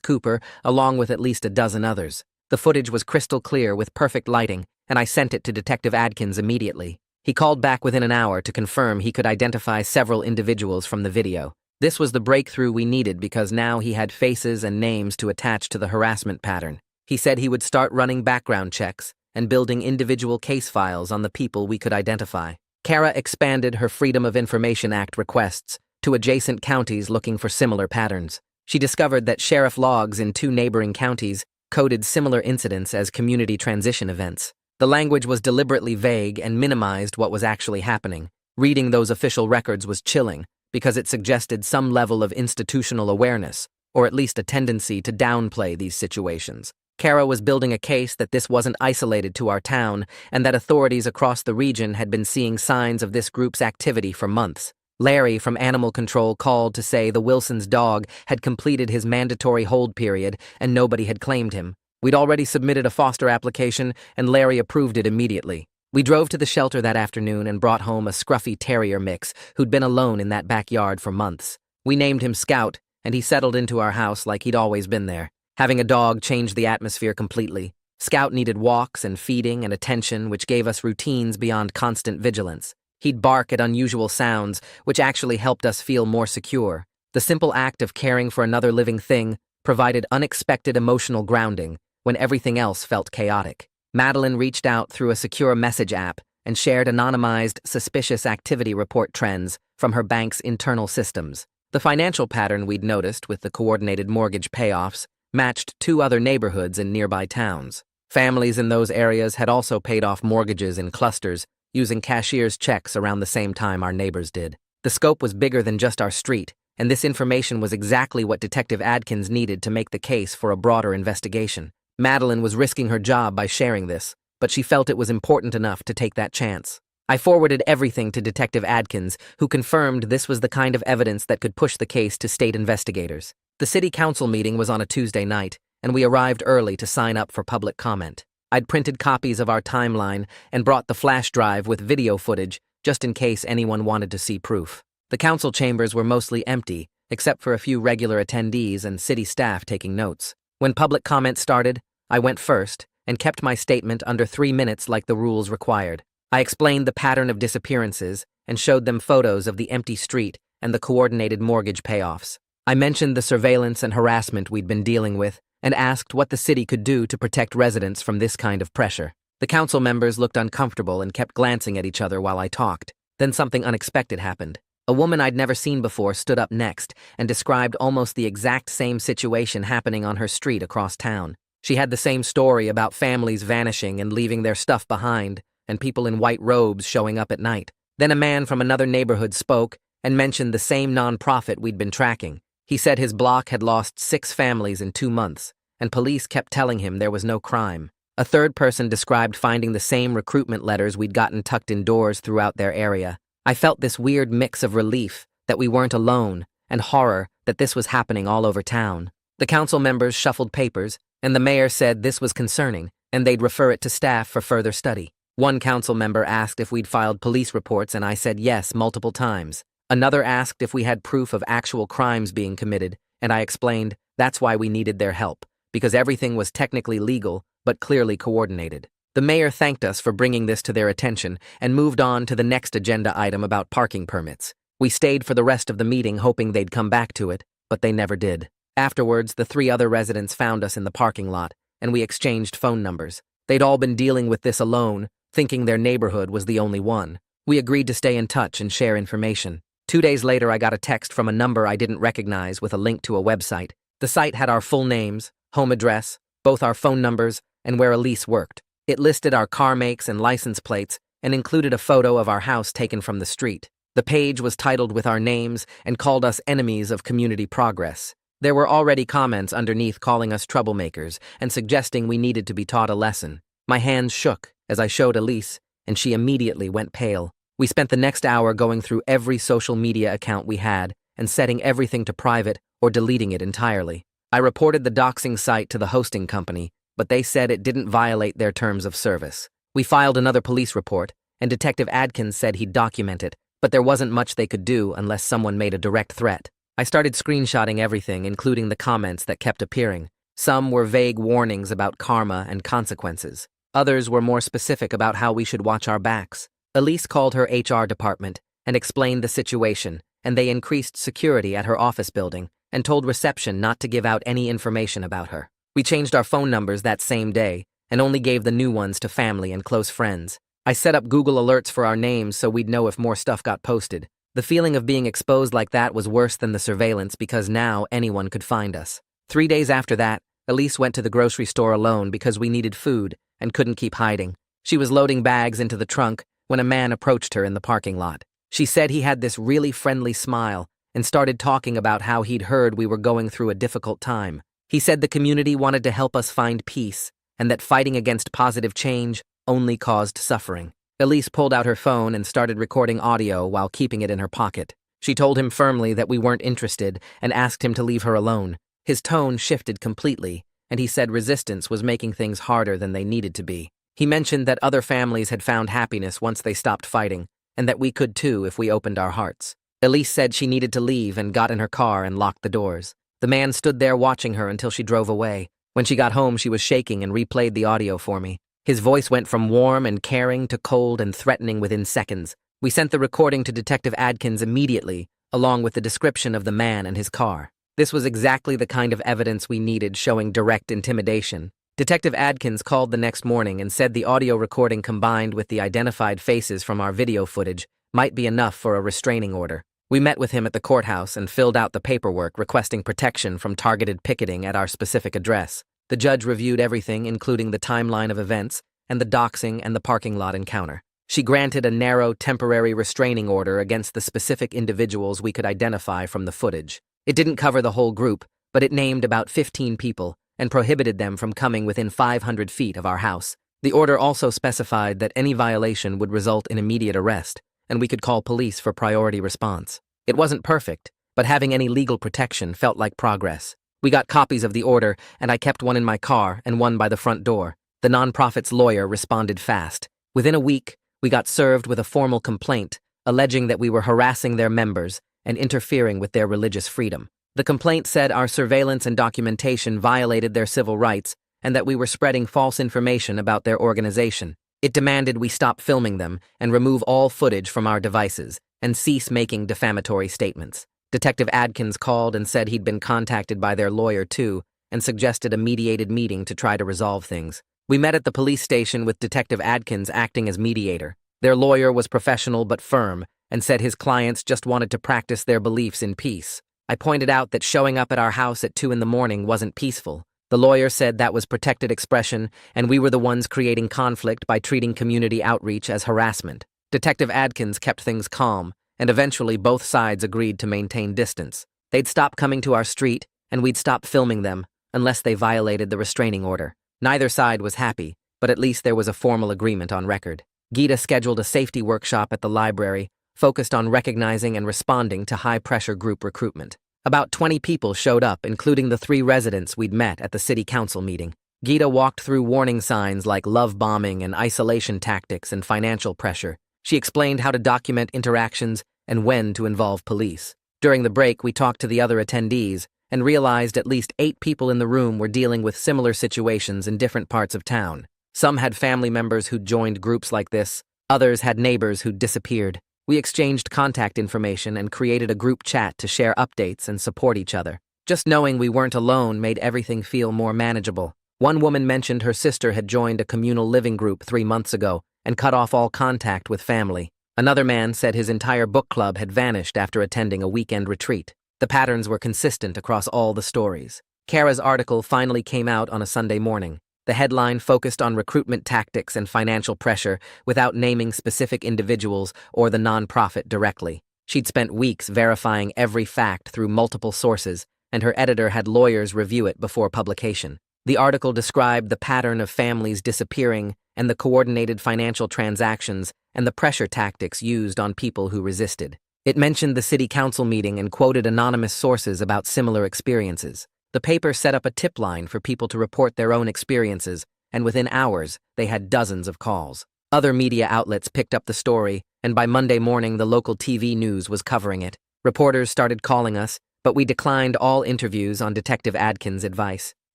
Speaker 1: Cooper, along with at least a dozen others. The footage was crystal clear with perfect lighting, and I sent it to Detective Adkins immediately. He called back within an hour to confirm he could identify several individuals from the video. This was the breakthrough we needed because now he had faces and names to attach to the harassment pattern. He said he would start running background checks and building individual case files on the people we could identify. Kara expanded her Freedom of Information Act requests to adjacent counties looking for similar patterns. She discovered that sheriff logs in 2 neighboring counties coded similar incidents as community transition events. The language was deliberately vague and minimized what was actually happening. Reading those official records was chilling because it suggested some level of institutional awareness, or at least a tendency to downplay these situations. Kara was building a case that this wasn't isolated to our town and that authorities across the region had been seeing signs of this group's activity for months. Larry from Animal Control called to say the Wilsons' dog had completed his mandatory hold period and nobody had claimed him. We'd already submitted a foster application and Larry approved it immediately. We drove to the shelter that afternoon and brought home a scruffy terrier mix who'd been alone in that backyard for months. We named him Scout, and he settled into our house like he'd always been there. Having a dog changed the atmosphere completely. Scout needed walks and feeding and attention, which gave us routines beyond constant vigilance. He'd bark at unusual sounds, which actually helped us feel more secure. The simple act of caring for another living thing provided unexpected emotional grounding when everything else felt chaotic. Madeline reached out through a secure message app and shared anonymized suspicious activity report trends from her bank's internal systems. The financial pattern we'd noticed with the coordinated mortgage payoffs matched 2 other neighborhoods in nearby towns. Families in those areas had also paid off mortgages in clusters, using cashier's checks around the same time our neighbors did. The scope was bigger than just our street, and this information was exactly what Detective Adkins needed to make the case for a broader investigation. Madeline was risking her job by sharing this, but she felt it was important enough to take that chance. I forwarded everything to Detective Adkins, who confirmed this was the kind of evidence that could push the case to state investigators. The city council meeting was on a Tuesday night, and we arrived early to sign up for public comment. I'd printed copies of our timeline and brought the flash drive with video footage just in case anyone wanted to see proof. The council chambers were mostly empty, except for a few regular attendees and city staff taking notes. When public comment started, I went first and kept my statement under 3 minutes like the rules required. I explained the pattern of disappearances and showed them photos of the empty street and the coordinated mortgage payoffs. I mentioned the surveillance and harassment we'd been dealing with and asked what the city could do to protect residents from this kind of pressure. The council members looked uncomfortable and kept glancing at each other while I talked. Then something unexpected happened. A woman I'd never seen before stood up next and described almost the exact same situation happening on her street across town. She had the same story about families vanishing and leaving their stuff behind, and people in white robes showing up at night. Then a man from another neighborhood spoke and mentioned the same nonprofit we'd been tracking. He said his block had lost 6 families in 2 months, and police kept telling him there was no crime. A third person described finding the same recruitment letters we'd gotten tucked indoors throughout their area. I felt this weird mix of relief that we weren't alone and horror that this was happening all over town. The council members shuffled papers, and the mayor said this was concerning, and they'd refer it to staff for further study. One council member asked if we'd filed police reports, and I said yes multiple times. Another asked if we had proof of actual crimes being committed, and I explained that's why we needed their help, because everything was technically legal, but clearly coordinated. The mayor thanked us for bringing this to their attention and moved on to the next agenda item about parking permits. We stayed for the rest of the meeting hoping they'd come back to it, but they never did. Afterwards, the 3 other residents found us in the parking lot, and we exchanged phone numbers. They'd all been dealing with this alone, thinking their neighborhood was the only one. We agreed to stay in touch and share information. 2 days later, I got a text from a number I didn't recognize with a link to a website. The site had our full names, home address, both our phone numbers, and where Elise worked. It listed our car makes and license plates and included a photo of our house taken from the street. The page was titled with our names and called us enemies of community progress. There were already comments underneath calling us troublemakers and suggesting we needed to be taught a lesson. My hands shook as I showed Elise, and she immediately went pale. We spent the next hour going through every social media account we had and setting everything to private or deleting it entirely. I reported the doxing site to the hosting company, but they said it didn't violate their terms of service. We filed another police report, and Detective Adkins said he'd document it, but there wasn't much they could do unless someone made a direct threat. I started screenshotting everything, including the comments that kept appearing. Some were vague warnings about karma and consequences. Others were more specific about how we should watch our backs. Elise called her HR department and explained the situation, and they increased security at her office building and told reception not to give out any information about her. We changed our phone numbers that same day and only gave the new ones to family and close friends. I set up Google alerts for our names so we'd know if more stuff got posted. The feeling of being exposed like that was worse than the surveillance because now anyone could find us. 3 days after that, Elise went to the grocery store alone because we needed food and couldn't keep hiding. She was loading bags into the trunk when a man approached her in the parking lot. She said he had this really friendly smile and started talking about how he'd heard we were going through a difficult time. He said the community wanted to help us find peace and that fighting against positive change only caused suffering. Elise pulled out her phone and started recording audio while keeping it in her pocket. She told him firmly that we weren't interested and asked him to leave her alone. His tone shifted completely, and he said resistance was making things harder than they needed to be. He mentioned that other families had found happiness once they stopped fighting, and that we could too if we opened our hearts. Elise said she needed to leave and got in her car and locked the doors. The man stood there watching her until she drove away. When she got home, she was shaking and replayed the audio for me. His voice went from warm and caring to cold and threatening within seconds. We sent the recording to Detective Adkins immediately, along with the description of the man and his car. This was exactly the kind of evidence we needed, showing direct intimidation. Detective Adkins called the next morning and said the audio recording combined with the identified faces from our video footage might be enough for a restraining order. We met with him at the courthouse and filled out the paperwork requesting protection from targeted picketing at our specific address. The judge reviewed everything, including the timeline of events and the doxing and the parking lot encounter. She granted a narrow, temporary restraining order against the specific individuals we could identify from the footage. It didn't cover the whole group, but it named about 15 people and prohibited them from coming within 500 feet of our house. The order also specified that any violation would result in immediate arrest, and we could call police for priority response. It wasn't perfect, but having any legal protection felt like progress. We got copies of the order, and I kept one in my car and one by the front door. The nonprofit's lawyer responded fast. Within a week, we got served with a formal complaint alleging that we were harassing their members and interfering with their religious freedom. The complaint said our surveillance and documentation violated their civil rights and that we were spreading false information about their organization. It demanded we stop filming them and remove all footage from our devices and cease making defamatory statements. Detective Adkins called and said he'd been contacted by their lawyer too and suggested a mediated meeting to try to resolve things. We met at the police station with Detective Adkins acting as mediator. Their lawyer was professional but firm and said his clients just wanted to practice their beliefs in peace. I pointed out that showing up at our house at 2 in the morning wasn't peaceful. The lawyer said that was protected expression and we were the ones creating conflict by treating community outreach as harassment. Detective Adkins kept things calm, and eventually both sides agreed to maintain distance. They'd stop coming to our street, and we'd stop filming them, unless they violated the restraining order. Neither side was happy, but at least there was a formal agreement on record. Gita scheduled a safety workshop at the library, focused on recognizing and responding to high-pressure group recruitment. About 20 people showed up, including the 3 residents we'd met at the city council meeting. Gita walked through warning signs like love bombing and isolation tactics and financial pressure. She explained how to document interactions and when to involve police. During the break, we talked to the other attendees and realized at least 8 people in the room were dealing with similar situations in different parts of town. Some had family members who'd joined groups like this. Others had neighbors who'd disappeared. We exchanged contact information and created a group chat to share updates and support each other. Just knowing we weren't alone made everything feel more manageable. One woman mentioned her sister had joined a communal living group 3 months ago and cut off all contact with family. Another man said his entire book club had vanished after attending a weekend retreat. The patterns were consistent across all the stories. Kara's article finally came out on a Sunday morning. The headline focused on recruitment tactics and financial pressure without naming specific individuals or the nonprofit directly. She'd spent weeks verifying every fact through multiple sources, and her editor had lawyers review it before publication. The article described the pattern of families disappearing and the coordinated financial transactions and the pressure tactics used on people who resisted. It mentioned the city council meeting and quoted anonymous sources about similar experiences. The paper set up a tip line for people to report their own experiences, and within hours, they had dozens of calls. Other media outlets picked up the story and by Monday morning the local TV news was covering it. Reporters started calling us, but we declined all interviews on Detective Adkins' advice.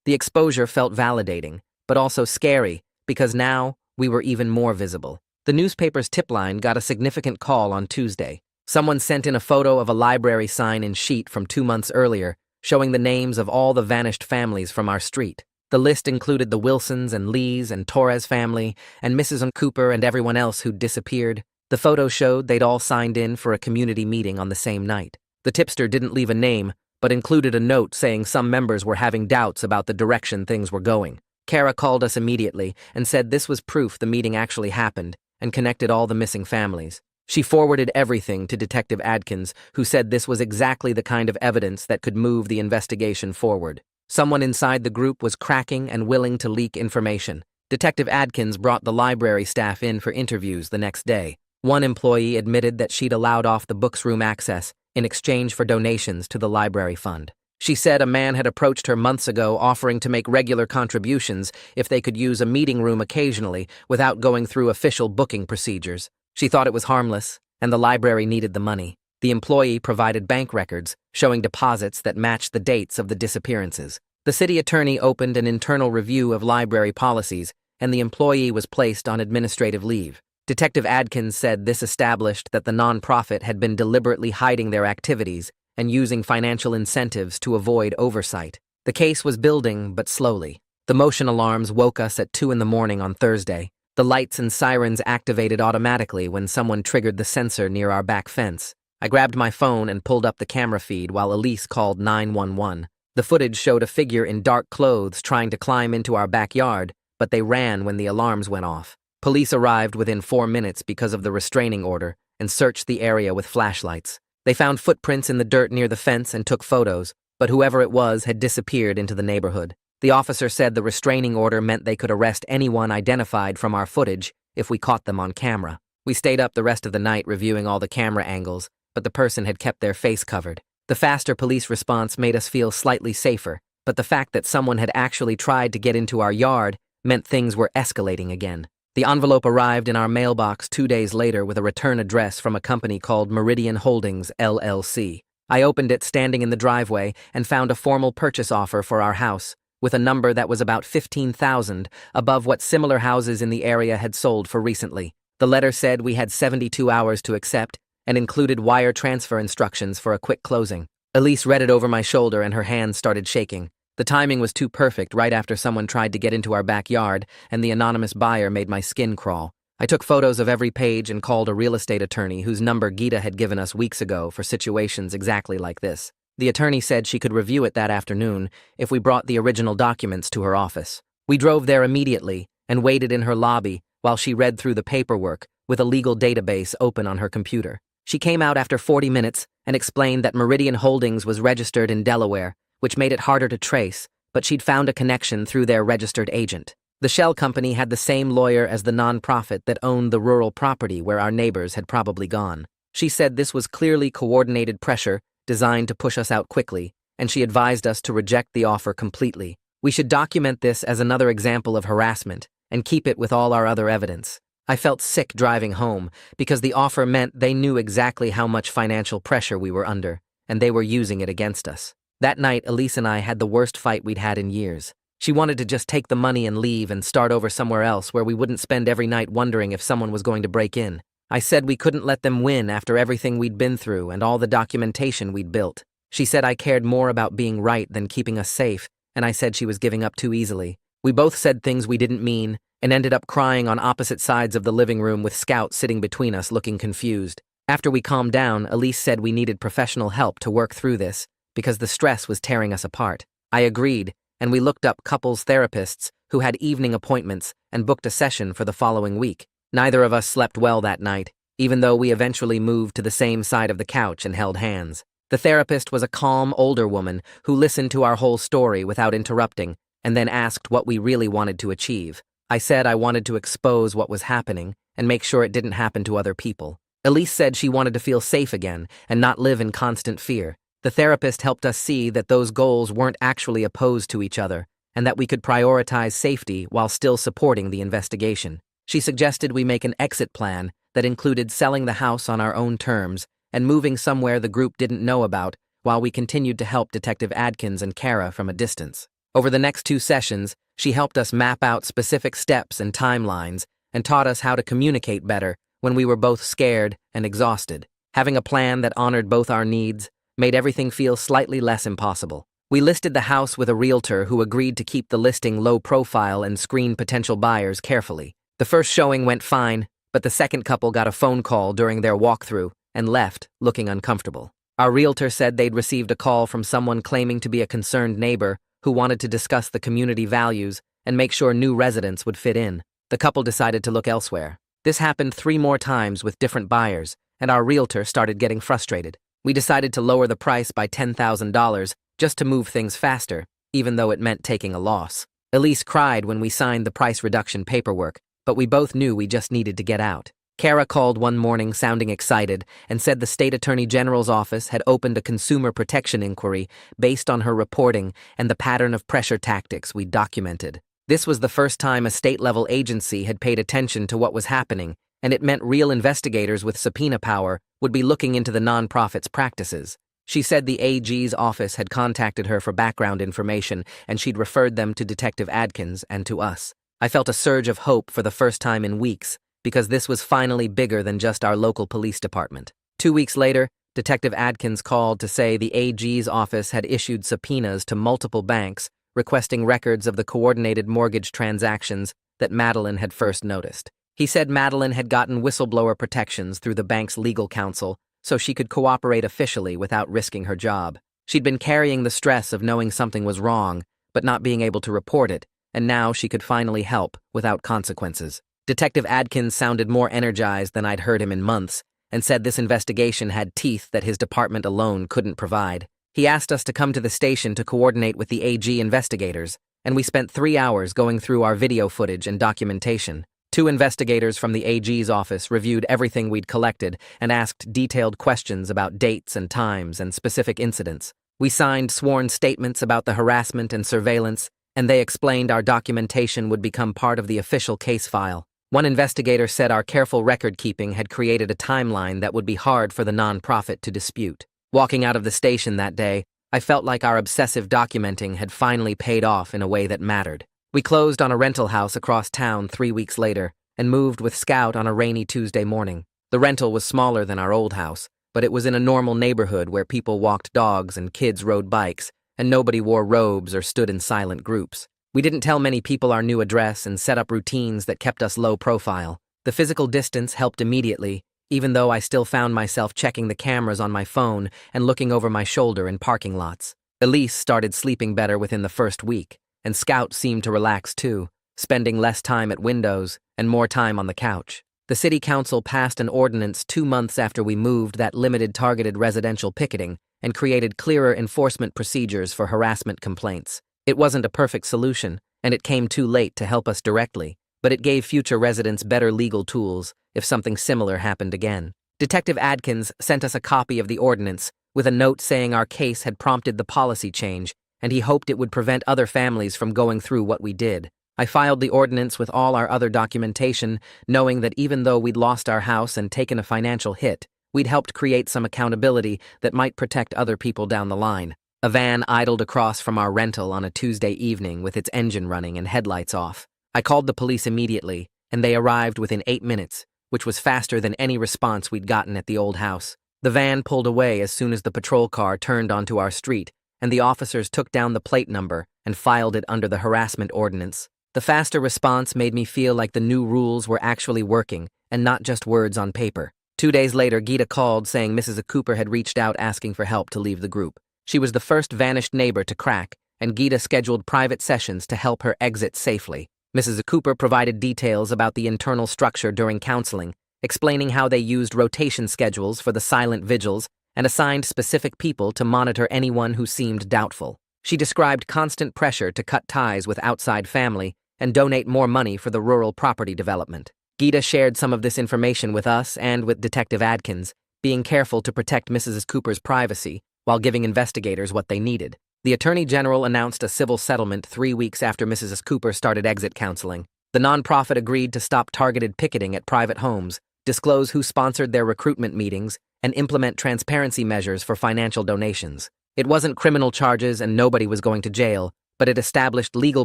Speaker 1: The exposure felt validating, but also scary, because now we were even more visible. The newspaper's tip line got a significant call on Tuesday. Someone sent in a photo of a library sign in sheet from 2 months earlier, showing the names of all the vanished families from our street. The list included the Wilsons and Lees and Torres family, and Mrs. Cooper and everyone else who'd disappeared. The photo showed they'd all signed in for a community meeting on the same night. The tipster didn't leave a name, but included a note saying some members were having doubts about the direction things were going. Kara called us immediately and said this was proof the meeting actually happened and connected all the missing families. She forwarded everything to Detective Adkins, who said this was exactly the kind of evidence that could move the investigation forward. Someone inside the group was cracking and willing to leak information. Detective Adkins brought the library staff in for interviews the next day. One employee admitted that she'd allowed off the books room access in exchange for donations to the library fund. She said a man had approached her months ago offering to make regular contributions if they could use a meeting room occasionally without going through official booking procedures. She thought it was harmless, and the library needed the money. The employee provided bank records showing deposits that matched the dates of the disappearances. The city attorney opened an internal review of library policies, and the employee was placed on administrative leave. Detective Adkins said this established that the nonprofit had been deliberately hiding their activities and using financial incentives to avoid oversight. The case was building, but slowly. The motion alarms woke us at 2 a.m. on Thursday. The lights and sirens activated automatically when someone triggered the sensor near our back fence. I grabbed my phone and pulled up the camera feed while Elise called 911. The footage showed a figure in dark clothes trying to climb into our backyard, but they ran when the alarms went off. Police arrived within 4 minutes because of the restraining order and searched the area with flashlights. They found footprints in the dirt near the fence and took photos, but whoever it was had disappeared into the neighborhood. The officer said the restraining order meant they could arrest anyone identified from our footage if we caught them on camera. We stayed up the rest of the night reviewing all the camera angles, but the person had kept their face covered. The faster police response made us feel slightly safer, but the fact that someone had actually tried to get into our yard meant things were escalating again. The envelope arrived in our mailbox 2 days later with a return address from a company called Meridian Holdings, LLC. I opened it standing in the driveway and found a formal purchase offer for our house, with a number that was about $15,000 above what similar houses in the area had sold for recently. The letter said we had 72 hours to accept and included wire transfer instructions for a quick closing. Elise read it over my shoulder and her hands started shaking. The timing was too perfect right after someone tried to get into our backyard, and the anonymous buyer made my skin crawl. I took photos of every page and called a real estate attorney whose number Gita had given us weeks ago for situations exactly like this. The attorney said she could review it that afternoon if we brought the original documents to her office. We drove there immediately and waited in her lobby while she read through the paperwork with a legal database open on her computer. She came out after 40 minutes and explained that Meridian Holdings was registered in Delaware, which made it harder to trace, but she'd found a connection through their registered agent. The shell company had the same lawyer as the nonprofit that owned the rural property where our neighbors had probably gone. She said this was clearly coordinated pressure designed to push us out quickly, and she advised us to reject the offer completely. We should document this as another example of harassment and keep it with all our other evidence. I felt sick driving home because the offer meant they knew exactly how much financial pressure we were under, and they were using it against us. That night, Elise and I had the worst fight we'd had in years. She wanted to just take the money and leave and start over somewhere else where we wouldn't spend every night wondering if someone was going to break in. I said we couldn't let them win after everything we'd been through and all the documentation we'd built. She said I cared more about being right than keeping us safe, and I said she was giving up too easily. We both said things we didn't mean and ended up crying on opposite sides of the living room with Scout sitting between us looking confused. After we calmed down, Elise said we needed professional help to work through this because the stress was tearing us apart. I agreed, and we looked up couples therapists who had evening appointments and booked a session for the following week. Neither of us slept well that night, even though we eventually moved to the same side of the couch and held hands. The therapist was a calm, older woman who listened to our whole story without interrupting and then asked what we really wanted to achieve. I said I wanted to expose what was happening and make sure it didn't happen to other people. Elise said she wanted to feel safe again and not live in constant fear. The therapist helped us see that those goals weren't actually opposed to each other and that we could prioritize safety while still supporting the investigation. She suggested we make an exit plan that included selling the house on our own terms and moving somewhere the group didn't know about while we continued to help Detective Adkins and Kara from a distance. Over the next 2 sessions, she helped us map out specific steps and timelines and taught us how to communicate better when we were both scared and exhausted. Having a plan that honored both our needs made everything feel slightly less impossible. We listed the house with a realtor who agreed to keep the listing low profile and screen potential buyers carefully. The first showing went fine, but the second couple got a phone call during their walkthrough and left looking uncomfortable. Our realtor said they'd received a call from someone claiming to be a concerned neighbor who wanted to discuss the community values and make sure new residents would fit in. The couple decided to look elsewhere. This happened 3 more times with different buyers, and our realtor started getting frustrated. We decided to lower the price by $10,000 just to move things faster, even though it meant taking a loss. Elise cried when we signed the price reduction paperwork, but we both knew we just needed to get out. Kara called one morning sounding excited and said the state attorney general's office had opened a consumer protection inquiry based on her reporting and the pattern of pressure tactics we documented. This was the first time a state-level agency had paid attention to what was happening, and it meant real investigators with subpoena power would be looking into the nonprofit's practices. She said the AG's office had contacted her for background information, and she'd referred them to Detective Adkins and to us. I felt a surge of hope for the first time in weeks, because this was finally bigger than just our local police department. 2 weeks later, Detective Adkins called to say the AG's office had issued subpoenas to multiple banks requesting records of the coordinated mortgage transactions that Madeline had first noticed. He said Madeline had gotten whistleblower protections through the bank's legal counsel so she could cooperate officially without risking her job. She'd been carrying the stress of knowing something was wrong, but not being able to report it, and now she could finally help without consequences. Detective Adkins sounded more energized than I'd heard him in months, and said this investigation had teeth that his department alone couldn't provide. He asked us to come to the station to coordinate with the AG investigators, and we spent 3 hours going through our video footage and documentation. 2 investigators from the AG's office reviewed everything we'd collected and asked detailed questions about dates and times and specific incidents. We signed sworn statements about the harassment and surveillance, and they explained our documentation would become part of the official case file. One investigator said our careful record-keeping had created a timeline that would be hard for the nonprofit to dispute. Walking out of the station that day, I felt like our obsessive documenting had finally paid off in a way that mattered. We closed on a rental house across town 3 weeks later and moved with Scout on a rainy Tuesday morning. The rental was smaller than our old house, but it was in a normal neighborhood where people walked dogs and kids rode bikes, and nobody wore robes or stood in silent groups. We didn't tell many people our new address and set up routines that kept us low profile. The physical distance helped immediately, even though I still found myself checking the cameras on my phone and looking over my shoulder in parking lots. Elise started sleeping better within the first week, and Scout seemed to relax too, spending less time at windows and more time on the couch. The city council passed an ordinance 2 months after we moved that limited targeted residential picketing and created clearer enforcement procedures for harassment complaints. It wasn't a perfect solution, and it came too late to help us directly, but it gave future residents better legal tools if something similar happened again. Detective Adkins sent us a copy of the ordinance with a note saying our case had prompted the policy change, and he hoped it would prevent other families from going through what we did. I filed the ordinance with all our other documentation, knowing that even though we'd lost our house and taken a financial hit, we'd helped create some accountability that might protect other people down the line. A van idled across from our rental on a Tuesday evening with its engine running and headlights off. I called the police immediately, and they arrived within 8 minutes, which was faster than any response we'd gotten at the old house. The van pulled away as soon as the patrol car turned onto our street, and the officers took down the plate number and filed it under the harassment ordinance. The faster response made me feel like the new rules were actually working and not just words on paper. 2 days later, Gita called saying Mrs. Cooper had reached out asking for help to leave the group. She was the first vanished neighbor to crack, and Gita scheduled private sessions to help her exit safely. Mrs. Cooper provided details about the internal structure during counseling, explaining how they used rotation schedules for the silent vigils and assigned specific people to monitor anyone who seemed doubtful. She described constant pressure to cut ties with outside family and donate more money for the rural property development. Gita shared some of this information with us and with Detective Adkins, being careful to protect Mrs. Cooper's privacy while giving investigators what they needed. The Attorney General announced a civil settlement 3 weeks after Mrs. Cooper started exit counseling. The nonprofit agreed to stop targeted picketing at private homes, disclose who sponsored their recruitment meetings, and implement transparency measures for financial donations. It wasn't criminal charges and nobody was going to jail, but it established legal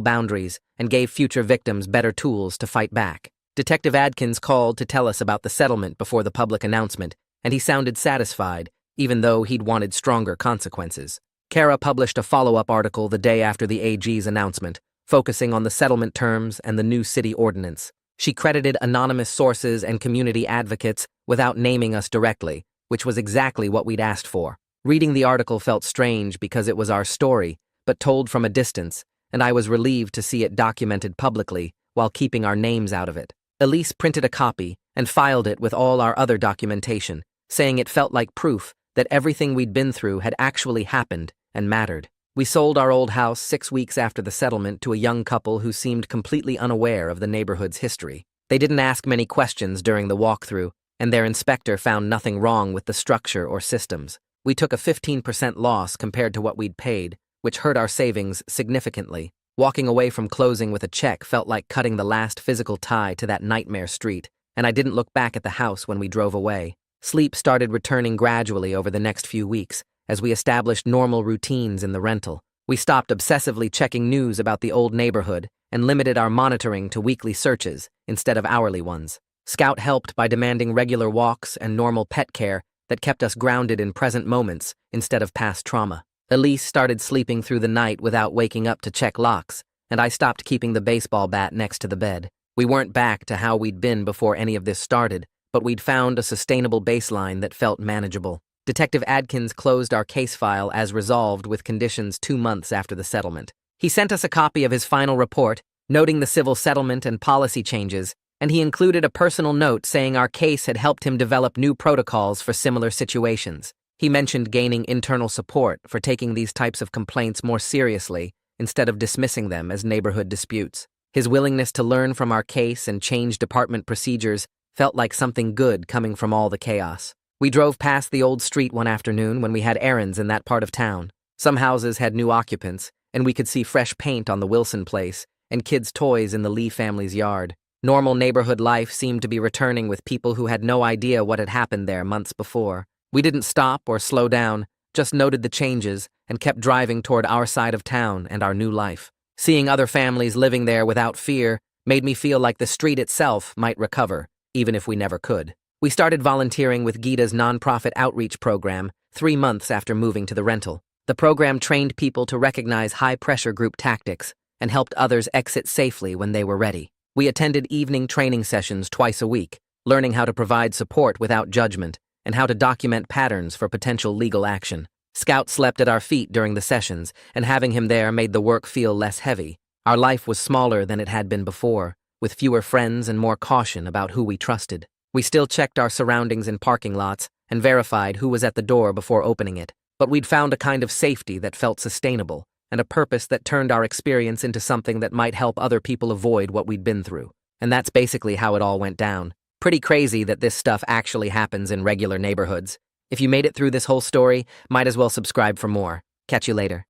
Speaker 1: boundaries and gave future victims better tools to fight back. Detective Adkins called to tell us about the settlement before the public announcement, and he sounded satisfied, even though he'd wanted stronger consequences. Kara published a follow-up article the day after the AG's announcement, focusing on the settlement terms and the new city ordinance. She credited anonymous sources and community advocates without naming us directly, which was exactly what we'd asked for. Reading the article felt strange because it was our story, but told from a distance, and I was relieved to see it documented publicly while keeping our names out of it. Elise printed a copy and filed it with all our other documentation, saying it felt like proof that everything we'd been through had actually happened and mattered. We sold our old house 6 weeks after the settlement to a young couple who seemed completely unaware of the neighborhood's history. They didn't ask many questions during the walkthrough, and their inspector found nothing wrong with the structure or systems. We took a 15% loss compared to what we'd paid, which hurt our savings significantly. Walking away from closing with a check felt like cutting the last physical tie to that nightmare street, and I didn't look back at the house when we drove away. Sleep started returning gradually over the next few weeks, as we established normal routines in the rental. We stopped obsessively checking news about the old neighborhood and limited our monitoring to weekly searches instead of hourly ones. Scout helped by demanding regular walks and normal pet care that kept us grounded in present moments instead of past trauma. Elise started sleeping through the night without waking up to check locks, and I stopped keeping the baseball bat next to the bed. We weren't back to how we'd been before any of this started, but we'd found a sustainable baseline that felt manageable. Detective Adkins closed our case file as resolved with conditions 2 months after the settlement. He sent us a copy of his final report, noting the civil settlement and policy changes, and he included a personal note saying our case had helped him develop new protocols for similar situations. He mentioned gaining internal support for taking these types of complaints more seriously instead of dismissing them as neighborhood disputes. His willingness to learn from our case and change department procedures felt like something good coming from all the chaos. We drove past the old street one afternoon when we had errands in that part of town. Some houses had new occupants, and we could see fresh paint on the Wilson place and kids' toys in the Lee family's yard. Normal neighborhood life seemed to be returning with people who had no idea what had happened there months before. We didn't stop or slow down, just noted the changes and kept driving toward our side of town and our new life. Seeing other families living there without fear made me feel like the street itself might recover, even if we never could. We started volunteering with Gita's nonprofit outreach program 3 months after moving to the rental. The program trained people to recognize high-pressure group tactics and helped others exit safely when they were ready. We attended evening training sessions twice a week, learning how to provide support without judgment and how to document patterns for potential legal action. Scout slept at our feet during the sessions, and having him there made the work feel less heavy. Our life was smaller than it had been before, with fewer friends and more caution about who we trusted. We still checked our surroundings in parking lots and verified who was at the door before opening it, but we'd found a kind of safety that felt sustainable and a purpose that turned our experience into something that might help other people avoid what we'd been through. And that's basically how it all went down. Pretty crazy that this stuff actually happens in regular neighborhoods. If you made it through this whole story, might as well subscribe for more. Catch you later.